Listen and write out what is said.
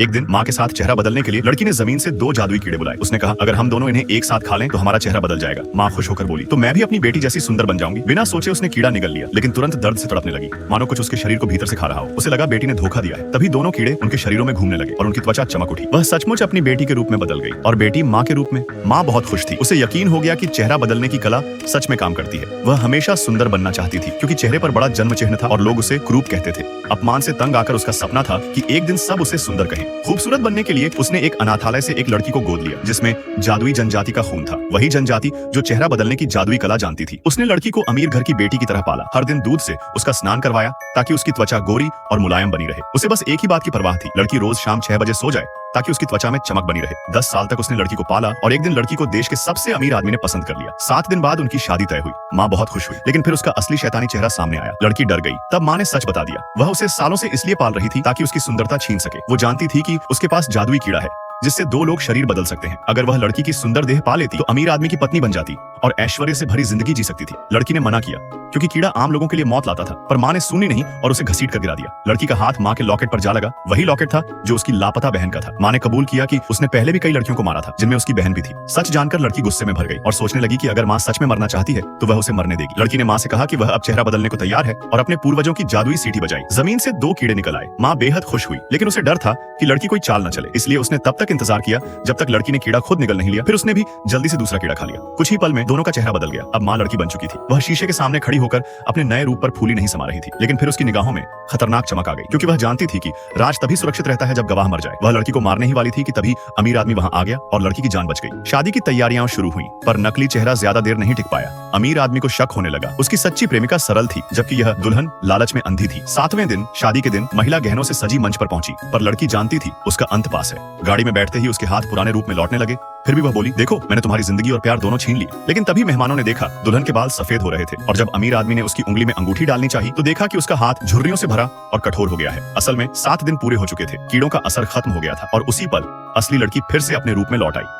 एक दिन माँ के साथ चेहरा बदलने के लिए लड़की ने जमीन से 2 जादुई कीड़े बुलाए। उसने कहा अगर हम दोनों इन्हें एक साथ खा लें तो हमारा चेहरा बदल जाएगा। माँ खुश होकर बोली तो मैं भी अपनी बेटी जैसी सुंदर बन जाऊंगी। बिना सोचे उसने कीड़ा निगल लिया, लेकिन तुरंत दर्द से तड़पने लगी, मानो कुछ उसके शरीर को भीतर से खा रहा हो। उसे लगा बेटी ने धोखा दिया है। तभी दोनों कीड़े उनके शरीरों में घूमने लगे और उनकी त्वचा चमक उठी। वह सचमुच अपनी बेटी के रूप में बदल गई और बेटी माँ के रूप में। माँ बहुत खुश थी। उसे यकीन हो गया कि चेहरा बदलने की कला सच में काम करती है। वह हमेशा सुंदर बनना चाहती थी क्योंकि चेहरे पर बड़ा जन्म चिन्ह था और लोग उसे क्रूप कहते थे। अपमान से तंग आकर उसका सपना था कि एक दिन सब उसे सुंदर कहें। खूबसूरत बनने के लिए उसने एक अनाथालय से एक लड़की को गोद लिया जिसमें जादुई जनजाति का खून था। वही जनजाति जो चेहरा बदलने की जादुई कला जानती थी। उसने लड़की को अमीर घर की बेटी की तरह पाला। हर दिन दूध से उसका स्नान करवाया ताकि उसकी त्वचा गोरी और मुलायम बनी रहे। उसे बस एक ही बात की परवाह थी, लड़की रोज शाम 6 बजे सो जाए ताकि उसकी त्वचा में चमक बनी रहे। 10 साल तक उसने लड़की को पाला और एक दिन लड़की को देश के सबसे अमीर आदमी ने पसंद कर लिया। 7 दिन बाद उनकी शादी तय हुई। माँ बहुत खुश हुई, लेकिन फिर उसका असली शैतानी चेहरा सामने आया। लड़की डर गई। तब माँ ने सच बता दिया। वह उसे सालों से इसलिए पाल रही थी ताकि उसकी सुंदरता छीन सके। वो जानती थी कि उसके पास जादुई कीड़ा है जिससे 2 लोग शरीर बदल सकते हैं। अगर वह लड़की की सुंदर देह पा लेती तो अमीर आदमी की पत्नी बन जाती और ऐश्वर्य से भरी जिंदगी जी सकती थी। लड़की ने मना किया क्योंकि कीड़ा आम लोगों के लिए मौत लाता था, पर माँ ने सुनी नहीं और उसे घसीट कर गिरा दिया। लड़की का हाथ माँ के लॉकेट पर जा लगा। वही लॉकेट था जो उसकी लापता बहन का था। माँ ने कबूल किया कि उसने पहले भी कई लड़कियों को मारा था जिनमें उसकी बहन भी थी। सच जानकर लड़की गुस्से में भर गई और सोचने लगी कि अगर माँ सच में मरना चाहती है तो वह उसे मरने देगी। लड़की ने माँ से कहा कि वह अब चेहरा बदलने को तैयार है और अपने पूर्वजों की जादुई सीटी बजाई। जमीन से 2 कीड़े निकल आए। माँ बेहद खुश हुई, लेकिन उसे डर था कि लड़की कोई चाल न चले, इसलिए उसने तब तक इंतजार किया जब तक लड़की ने कीड़ा खुद निकल नहीं लिया। फिर उसने भी जल्दी से दूसरा कीड़ा खा लिया। कुछ ही पल में दोनों का चेहरा बदल गया। अब माँ लड़की बन चुकी थी। वह शीशे के सामने खड़ी होकर अपने नए रूप पर फूली नहीं समा रही थी, लेकिन फिर उसकी निगाहों में खतरनाक चमक आ गई क्योंकि वह जानती थी कि राज तभी सुरक्षित रहता है जब गवाह मर जाए। वह लड़की को मारने ही वाली थी कि तभी अमीर आदमी वहां आ गया और लड़की की जान बच गई। शादी की तैयारियां शुरू हुई, पर नकली चेहरा ज्यादा देर नहीं टिक पाया। अमीर आदमी को शक होने लगा। उसकी सच्ची प्रेमिका सरल थी जबकि यह दुल्हन लालच में अंधी थी। 7वें दिन शादी के दिन महिला गहनों से सजी मंच पर पहुंची, पर लड़की जानती थी उसका अंत पास है। गाड़ी में बैठते ही उसके हाथ पुराने रूप में लौटने लगे। फिर भी वह बोली देखो मैंने तुम्हारी जिंदगी और प्यार दोनों छीन लिए। लेकिन तभी मेहमानों ने देखा दुल्हन के बाल सफेद हो रहे थे और जब अमीर आदमी ने उसकी उंगली में अंगूठी डालनी चाहिए तो देखा कि उसका हाथ झुर्रियों से भरा और कठोर हो गया है। असल में 7 दिन पूरे हो चुके थे। कीड़ों का असर खत्म हो गया था और उसी पल असली लड़की फिर से अपने रूप में लौट आई।